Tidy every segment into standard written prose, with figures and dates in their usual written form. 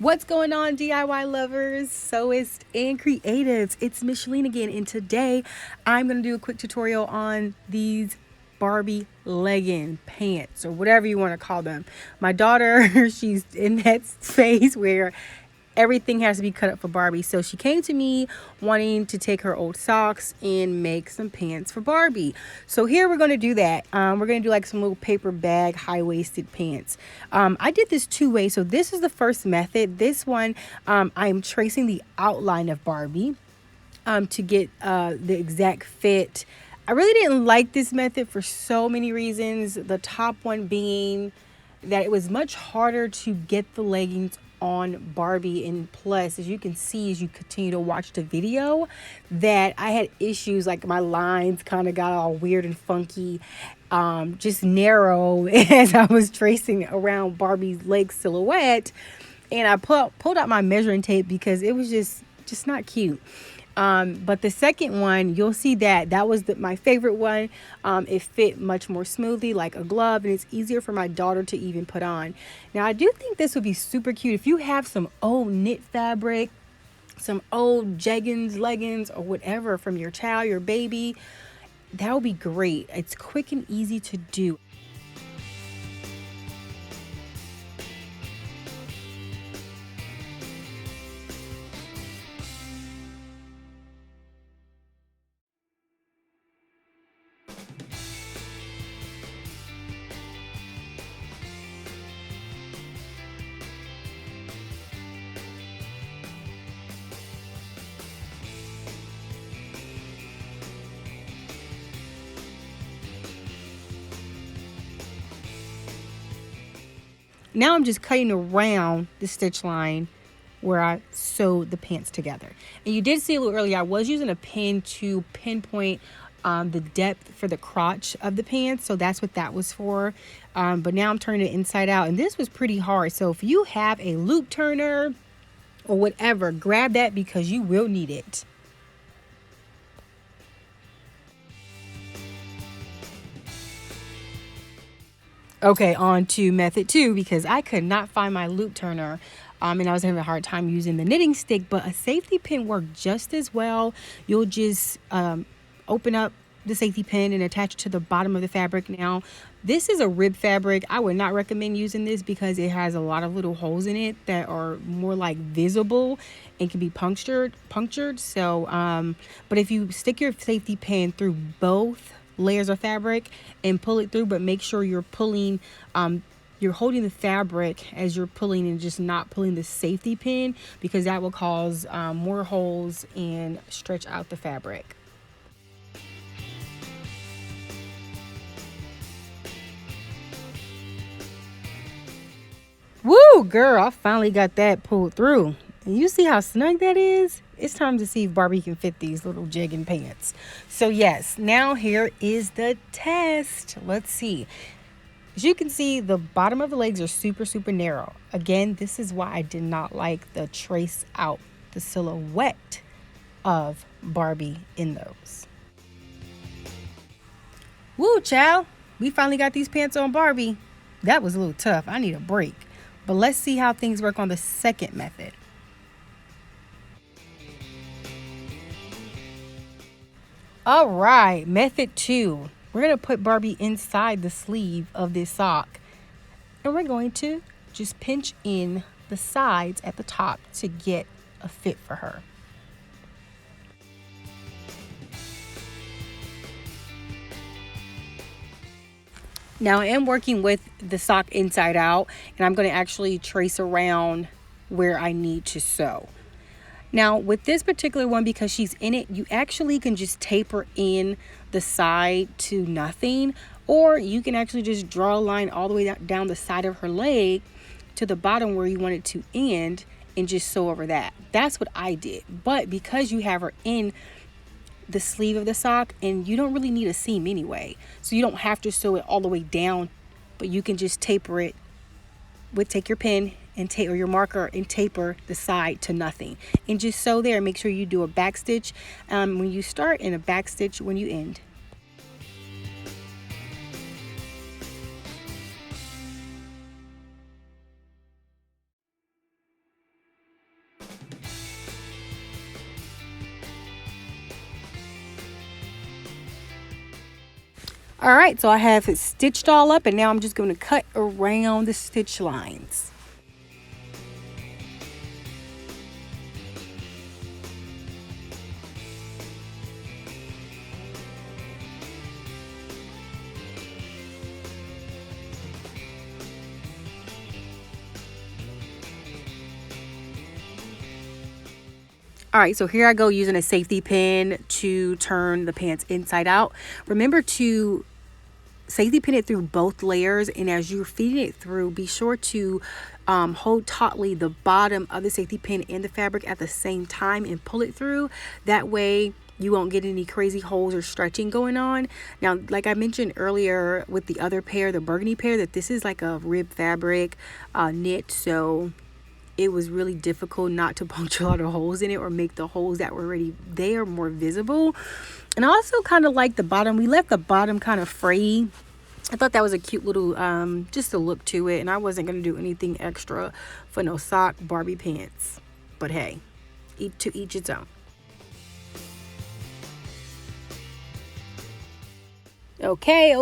What's going on, DIY lovers, sewists, and creatives? It's Micheline again, and today I'm going to do a quick tutorial on these Barbie legging pants, or whatever you want to call them. My daughter, she's in that phase where everything has to be cut up for Barbie. So she came to me wanting to take her old socks and make some pants for Barbie. So here we're going to do that. We're going to do like some little paper bag high-waisted pants. I did this two ways. So this is the first method. This one, I'm tracing the outline of Barbie to get the exact fit. I really didn't like this method for so many reasons. The top one being that it was much harder to get the leggings on Barbie, and plus, as you can see as you continue to watch the video, that I had issues, like my lines kind of got all weird and funky, just narrow as I was tracing around Barbie's leg silhouette. And I pulled out my measuring tape because it was just not cute. But the second one, you'll see that was my favorite one. It fit much more smoothly like a glove, and it's easier for my daughter to even put on. Now, I do think this would be super cute if you have some old knit fabric, some old jeggings, leggings, or whatever from your child, your baby. That would be great. It's quick and easy to do. Now I'm just cutting around the stitch line where I sewed the pants together. And you did see a little earlier, I was using a pin to pinpoint the depth for the crotch of the pants. So that's what that was for. But now I'm turning it inside out. And this was pretty hard. So if you have a loop turner or whatever, grab that because you will need it. Okay, on to method two, because I could not find my loop turner, and I was having a hard time using the knitting stick, but a safety pin worked just as well. You'll just open up the safety pin and attach it to the bottom of the fabric. Now, this is a rib fabric. I would not recommend using this because it has a lot of little holes in it that are more like visible and can be punctured. So, but if you stick your safety pin through both layers of fabric and pull it through, but make sure you're pulling, you're holding the fabric as you're pulling and just not pulling the safety pin, because that will cause more holes and stretch out the fabric. Woo, girl, I finally got that pulled through. And you see how snug that is? It's time to see if Barbie can fit these little jegging pants. So yes, now here is the test. Let's see. As you can see, the bottom of the legs are super, super narrow. Again, this is why I did not like the trace out the silhouette of Barbie in those. Woo, child. We finally got these pants on Barbie. That was a little tough. I need a break. But let's see how things work on the second method. All right, method two. We're going to put Barbie inside the sleeve of this sock. And we're going to just pinch in the sides at the top to get a fit for her. Now I am working with the sock inside out, and I'm going to actually trace around where I need to sew. Now with this particular one, because she's in it, you actually can just taper in the side to nothing, or you can actually just draw a line all the way down the side of her leg to the bottom where you want it to end and just sew over that. That's what I did. But because you have her in the sleeve of the sock, and you don't really need a seam anyway, so you don't have to sew it all the way down, but you can just taper it take your pen and or your marker and taper the side to nothing, and just sew there. Make sure you do a back stitch when you start and a back stitch when you end. All right, so I have it stitched all up, and now I'm just going to cut around the stitch lines. All right, so here I go using a safety pin to turn the pants inside out. Remember to safety pin it through both layers, and as you're feeding it through, be sure to hold tautly the bottom of the safety pin and the fabric at the same time and pull it through. That way you won't get any crazy holes or stretching going on. Now, like I mentioned earlier with the other pair, the burgundy pair, that this is like a rib fabric knit, so it was really difficult not to puncture a lot of holes in it or make the holes that were already there more visible. And I also kind of like the bottom. We left the bottom kind of free. I thought that was a cute little just a look to it, and I wasn't going to do anything extra for no sock Barbie pants. But hey, to each its own. Okay.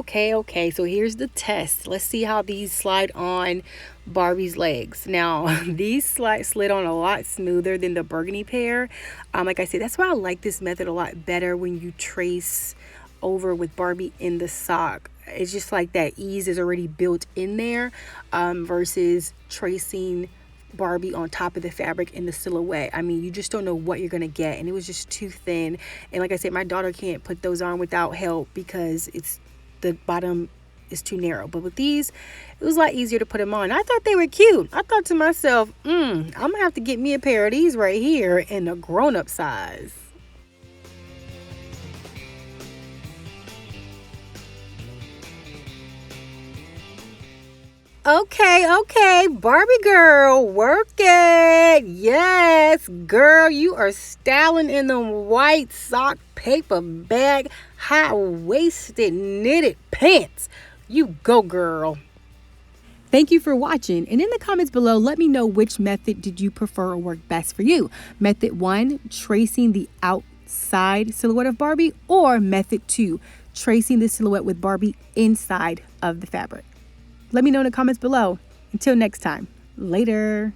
So here's the test. Let's see how these slide on Barbie's legs. Now, these slid on a lot smoother than the burgundy pair. Like I said, that's why I like this method a lot better when you trace over with Barbie in the sock. It's just like that ease is already built in there versus tracing Barbie on top of the fabric in the silhouette. I mean, you just don't know what you're gonna get, and it was just too thin. And like I said, my daughter can't put those on without help because the bottom is too narrow. But with these, it was a lot easier to put them on. I thought they were cute. I thought to myself, I'm gonna have to get me a pair of these right here in a grown-up size. Okay, Barbie girl, work it. Yes, girl, you are styling in them white sock paper bag, high-waisted knitted pants. You go, girl. Thank you for watching, and in the comments below, let me know which method did you prefer or work best for you. Method 1, tracing the outside silhouette of Barbie, or method 2, tracing the silhouette with Barbie inside of the fabric. Let me know in the comments below. Until next time, later.